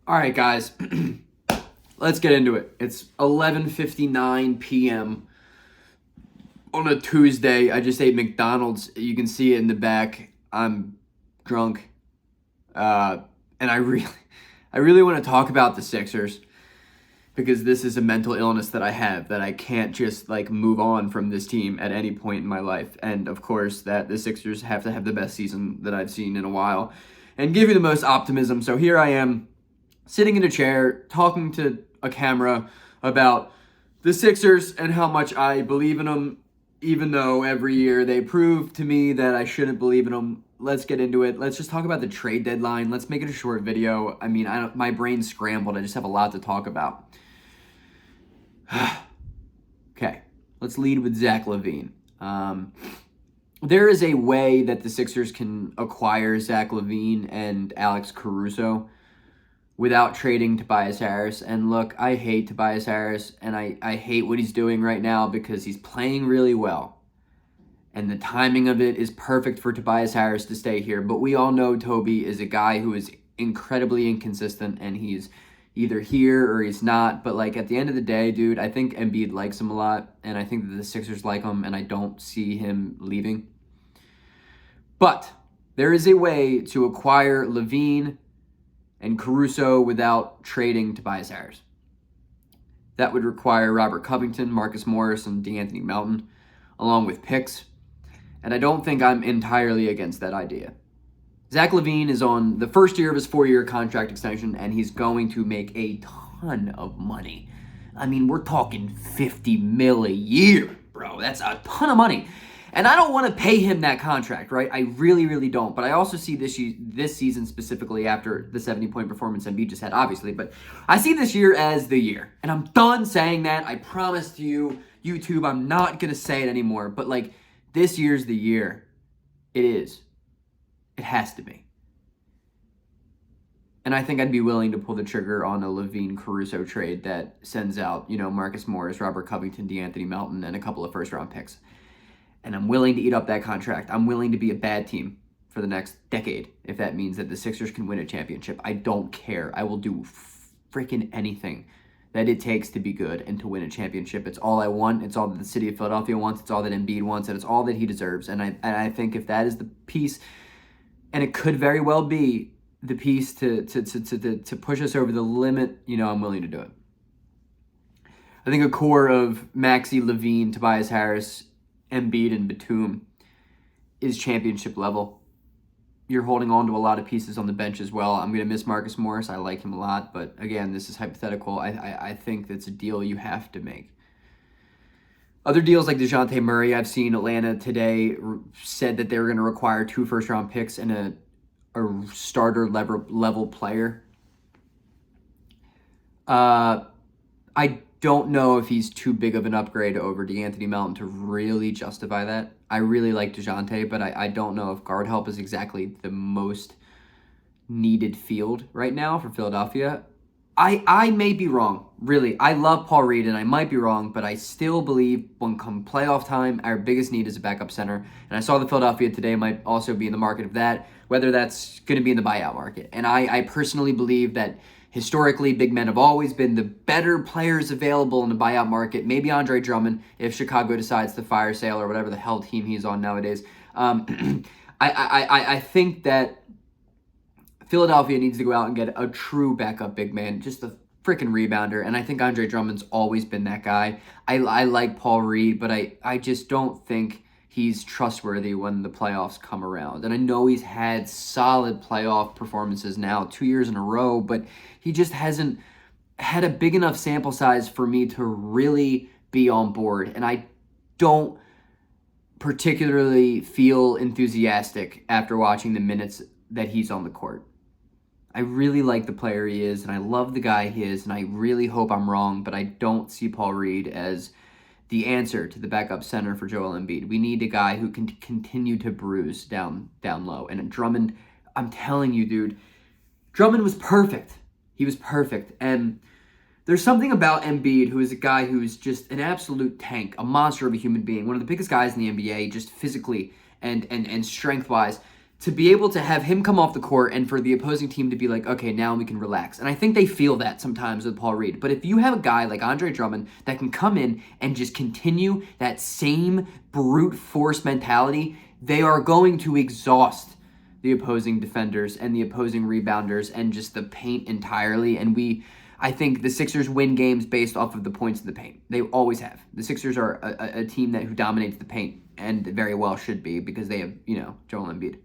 All right, guys, let's get into it. It's 11:59 p.m. on a Tuesday. I just ate McDonald's. You can see it in the back. I'm drunk, and I really want to talk about the Sixers because this is a mental illness that I have that I can't just move on from this team at any point in my life. And of course, that the Sixers have to have the best season that I've seen in a while and give you the most optimism. So here I am, sitting in a chair, talking to a camera about the Sixers and how much I believe in them, even though every year they prove to me that I shouldn't believe in them. Let's get into it. Let's just talk about the trade deadline. Let's make it a short video. I mean, my brain's scrambled. I just have a lot to talk about. Okay, let's lead with Zach LaVine. There is a way that the Sixers can acquire Zach LaVine and Alex Caruso without trading Tobias Harris. And look, I hate Tobias Harris, and I hate what he's doing right now because he's playing really well. And the timing of it is perfect for Tobias Harris to stay here. But we all know Toby is a guy who is incredibly inconsistent, and he's either here or he's not. But at the end of the day, dude, I think Embiid likes him a lot, and I think that the Sixers like him, and I don't see him leaving. But there is a way to acquire LaVine and Caruso without trading Tobias Harris. That would require Robert Covington, Marcus Morris, and DeAnthony Melton, along with picks. And I don't think I'm entirely against that idea. Zach LaVine is on the first year of his 4-year contract extension, and he's going to make a ton of money. I mean, we're talking $50 million a year, bro. That's a ton of money. And I don't want to pay him that contract, right? I really, really don't. But I also see this season specifically after the 70-point performance Embiid just had, obviously. But I see this year as the year. And I'm done saying that. I promise to you, YouTube, I'm not going to say it anymore. But, this year's the year. It is. It has to be. And I think I'd be willing to pull the trigger on a LaVine-Caruso trade that sends out, Marcus Morris, Robert Covington, DeAnthony Melton, and a couple of first-round picks. And I'm willing to eat up that contract. I'm willing to be a bad team for the next decade if that means that the Sixers can win a championship. I don't care. I will do freaking anything that it takes to be good and to win a championship. It's all I want. It's all that the city of Philadelphia wants. It's all that Embiid wants, and it's all that he deserves. And I think if that is the piece, and it could very well be the piece to push us over the limit, I'm willing to do it. I think a core of Maxey, LaVine, Tobias Harris, Embiid, and Batum is championship level. You're holding on to a lot of pieces on the bench as well. I'm going to miss Marcus Morris. I like him a lot. But again, this is hypothetical. I think that's a deal you have to make. Other deals like DeJounte Murray, I've seen Atlanta today said that they were going to require 2 first-round picks and a starter level player. I don't know if he's too big of an upgrade over DeAnthony Melton to really justify that. I really like DeJounte, but I don't know if guard help is exactly the most needed field right now for Philadelphia. I may be wrong, really. I love Paul Reed, and I might be wrong, but I still believe when come playoff time, our biggest need is a backup center. And I saw that Philadelphia today might also be in the market of that, whether that's going to be in the buyout market. And I personally believe that historically, big men have always been the better players available in the buyout market. Maybe Andre Drummond, if Chicago decides to fire Sale or whatever the hell team he's on nowadays. I think that Philadelphia needs to go out and get a true backup big man, just a freaking rebounder. And I think Andre Drummond's always been that guy. I like Paul Reed, but I just don't think he's trustworthy when the playoffs come around. And I know he's had solid playoff performances now 2 years in a row, but he just hasn't had a big enough sample size for me to really be on board. And I don't particularly feel enthusiastic after watching the minutes that he's on the court. I really like the player he is, and I love the guy he is, and I really hope I'm wrong, but I don't see Paul Reed as the answer to the backup center for Joel Embiid. We need a guy who can continue to bruise down low. And Drummond, I'm telling you, dude, Drummond was perfect. He was perfect. And there's something about Embiid, who is a guy who's just an absolute tank, a monster of a human being, one of the biggest guys in the NBA, just physically and strength-wise. to be able to have him come off the court and for the opposing team to be like, okay, now we can relax. And I think they feel that sometimes with Paul Reed. But if you have a guy like Andre Drummond that can come in and just continue that same brute force mentality, they are going to exhaust the opposing defenders and the opposing rebounders and just the paint entirely. And I think the Sixers win games based off of the points in the paint. They always have. The Sixers are a team who dominates the paint, and very well should be, because they have, Joel Embiid.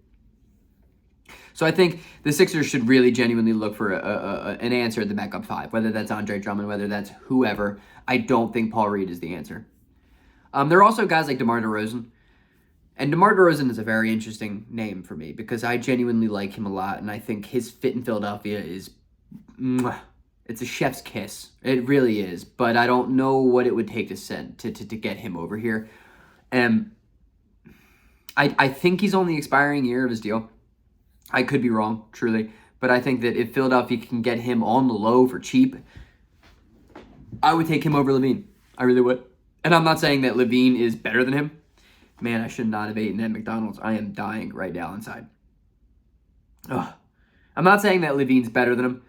So I think the Sixers should really genuinely look for an answer at the backup five, whether that's Andre Drummond, whether that's whoever. I don't think Paul Reed is the answer. There are also guys like DeMar DeRozan. And DeMar DeRozan is a very interesting name for me because I genuinely like him a lot, and I think his fit in Philadelphia is... It's a chef's kiss. It really is. But I don't know what it would take to get him over here. I think he's on the expiring year of his deal. I could be wrong, truly. But I think that if Philadelphia can get him on the low for cheap, I would take him over LaVine. I really would. And I'm not saying that LaVine is better than him. Man, I should not have eaten at McDonald's. I am dying right now inside. Ugh. I'm not saying that LaVine's better than him.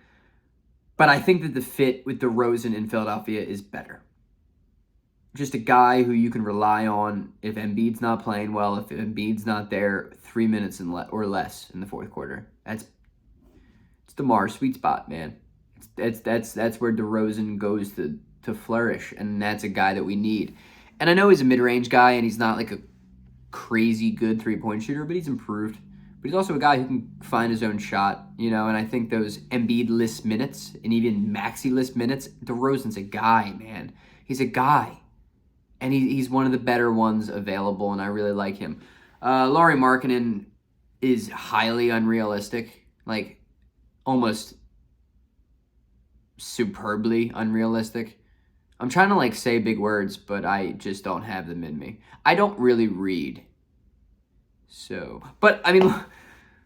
But I think that the fit with DeRozan in Philadelphia is better. Just a guy who you can rely on if Embiid's not playing well, if Embiid's not there 3 minutes or less in the fourth quarter. It's DeMar's sweet spot, man. That's where DeRozan goes to flourish, and that's a guy that we need. And I know he's a mid-range guy, and he's not like a crazy good three-point shooter, but he's improved. But he's also a guy who can find his own shot, and I think those Embiid-less minutes and even Maxey-less minutes, DeRozan's a guy, man. He's a guy. And he's one of the better ones available, and I really like him. Lauri Markkanen is highly unrealistic, like almost superbly unrealistic. I'm trying to say big words, but I just don't have them in me. I don't really read. So, but I mean,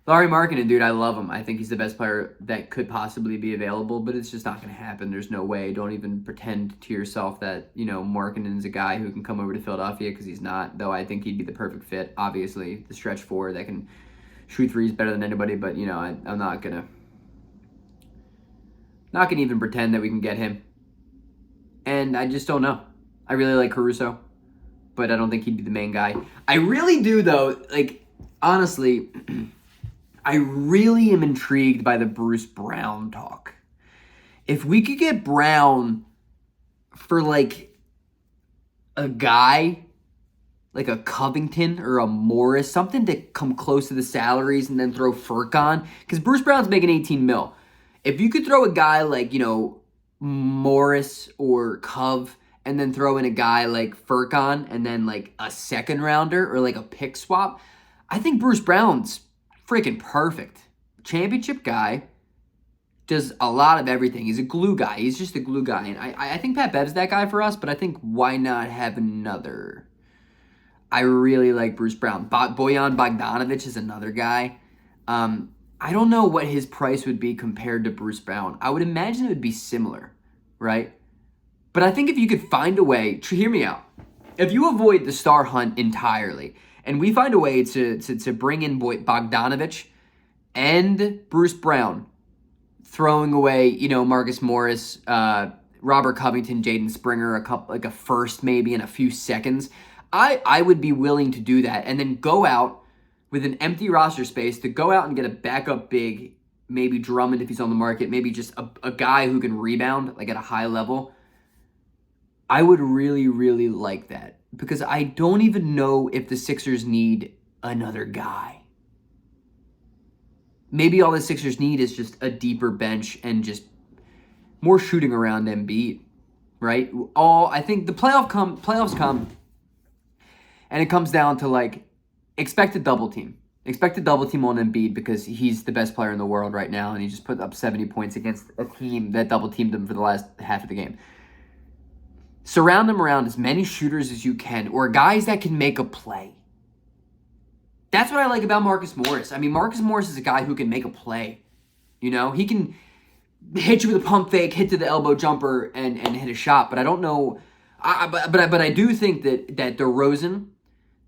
Lauri Markkanen, dude, I love him. I think he's the best player that could possibly be available, but it's just not going to happen. There's no way. Don't even pretend to yourself that, Markkanen's a guy who can come over to Philadelphia, because he's not, though I think he'd be the perfect fit. Obviously, the stretch four that can shoot threes better than anybody, but, I'm not going to even pretend that we can get him. And I just don't know. I really like Caruso, but I don't think he'd be the main guy. I really do, though. Honestly, I really am intrigued by the Bruce Brown talk. If we could get Brown for, a guy, like a Covington or a Morris, something to come close to the salaries and then throw Furk on, because Bruce Brown's making 18 mil. If you could throw a guy like, Morris or Cove, and then throw in a guy like Furkan, and then a second rounder or a pick swap, I think Bruce Brown's freaking perfect. Championship guy, does a lot of everything. He's a glue guy. He's just a glue guy. And I think Pat Bev's that guy for us, but I think why not have another? I really like Bruce Brown. Bojan Bogdanovic is another guy. I don't know what his price would be compared to Bruce Brown. I would imagine it would be similar, right? But I think if you could find a way, hear me out. If you avoid the star hunt entirely, and we find a way to bring in Bogdanovic and Bruce Brown, throwing away, Marcus Morris, Robert Covington, Jaden Springer, a first maybe in a few seconds, I would be willing to do that, and then go out with an empty roster space to go out and get a backup big, maybe Drummond if he's on the market, maybe just a guy who can rebound at a high level. I would really, really like that, because I don't even know if the Sixers need another guy. Maybe all the Sixers need is just a deeper bench and just more shooting around Embiid, right? I think the playoffs come, and it comes down to expect a double team. Expect a double team on Embiid, because he's the best player in the world right now, and he just put up 70 points against a team that double teamed him for the last half of the game. Surround him around as many shooters as you can, or guys that can make a play. That's what I like about Marcus Morris. I mean, Marcus Morris is a guy who can make a play. He can hit you with a pump fake, hit to the elbow jumper, and hit a shot. But I don't know. But I do think that DeRozan,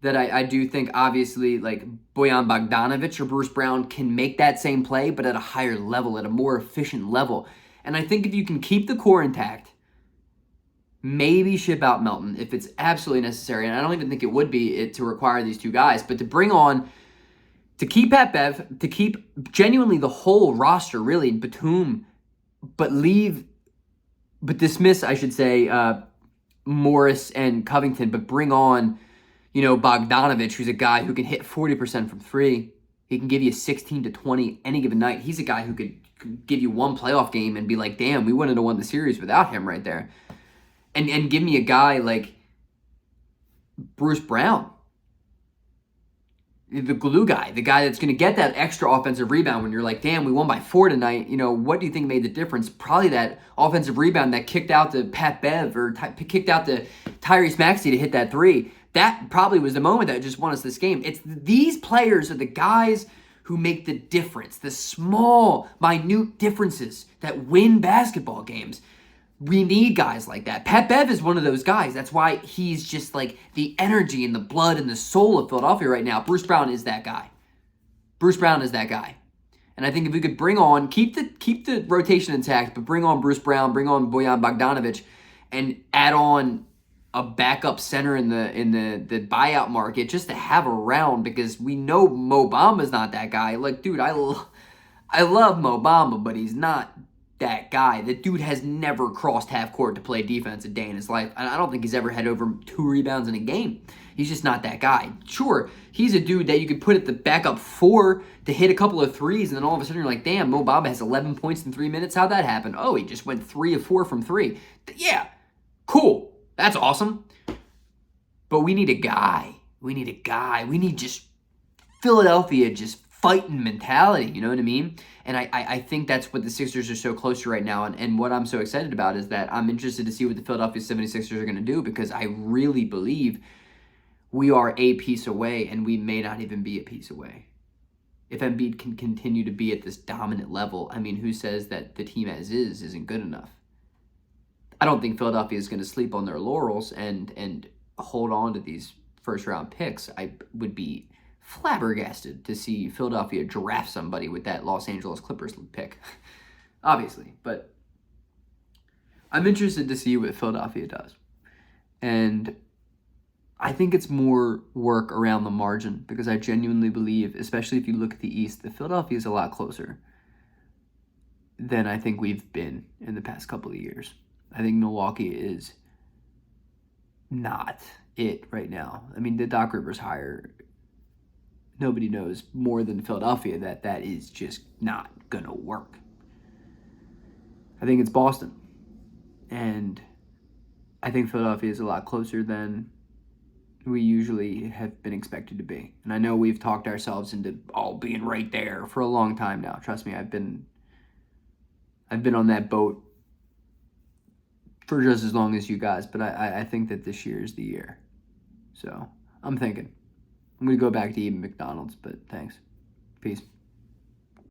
that I do think, obviously, like Bojan Bogdanovic or Bruce Brown can make that same play, but at a higher level, at a more efficient level. And I think if you can keep the core intact, maybe ship out Melton if it's absolutely necessary. And I don't even think it would be to require these two guys, but to keep Pat Bev, to keep genuinely the whole roster, really, Batum, but dismiss, I should say, Morris and Covington, but bring on, Bogdanovic, who's a guy who can hit 40% from three. He can give you 16 to 20 any given night. He's a guy who could give you one playoff game and be like, damn, we wouldn't have won the series without him right there. And give me a guy like Bruce Brown, the glue guy, the guy that's going to get that extra offensive rebound when you're like, damn, we won by 4 tonight. What do you think made the difference? Probably that offensive rebound that kicked out to Pat Bev or kicked out to Tyrese Maxey to hit that three. That probably was the moment that just won us this game. It's these players are the guys who make the difference, the small, minute differences that win basketball games. We need guys like that. Pat Bev is one of those guys. That's why he's just like the energy and the blood and the soul of Philadelphia right now. Bruce Brown is that guy. Bruce Brown is that guy. And I think if we could keep the rotation intact, but bring on Bruce Brown, bring on Bojan Bogdanovic, and add on a backup center in the buyout market just to have around, because we know Mo Bamba's not that guy. Like, dude, I love Mo Bamba, but he's not that guy. The dude has never crossed half court to play defense a day in his life. I don't think he's ever had over 2 rebounds in a game. He's just not that guy. Sure, he's a dude that you could put at the backup 4 to hit a couple of threes, and then all of a sudden you're like, damn, Mo Bamba has 11 points in 3 minutes. How'd that happen? Oh, he just went 3 of 4 from 3. Yeah, cool. That's awesome. But we need a guy. We need just Philadelphia just fighting mentality. You know what I mean? And I think that's what the Sixers are so close to right now. And what I'm so excited about is that I'm interested to see what the Philadelphia 76ers are going to do, because I really believe we are a piece away, and we may not even be a piece away. If Embiid can continue to be at this dominant level, I mean, who says that the team as is isn't good enough? I don't think Philadelphia is going to sleep on their laurels and hold on to these first-round picks. I would be flabbergasted to see Philadelphia draft somebody with that Los Angeles Clippers pick, obviously. But I'm interested to see what Philadelphia does. And I think it's more work around the margin, because I genuinely believe, especially if you look at the East, that Philadelphia is a lot closer than I think we've been in the past couple of years. I think Milwaukee is not it right now. I mean, the Doc Rivers hire, nobody knows more than Philadelphia that is just not going to work. I think it's Boston. And I think Philadelphia is a lot closer than we usually have been expected to be. And I know we've talked ourselves into all being right there for a long time now. Trust me, I've been on that boat for just as long as you guys, but I think that this year is the year. So I'm thinking I'm going to go back to eating McDonald's, but thanks. Peace.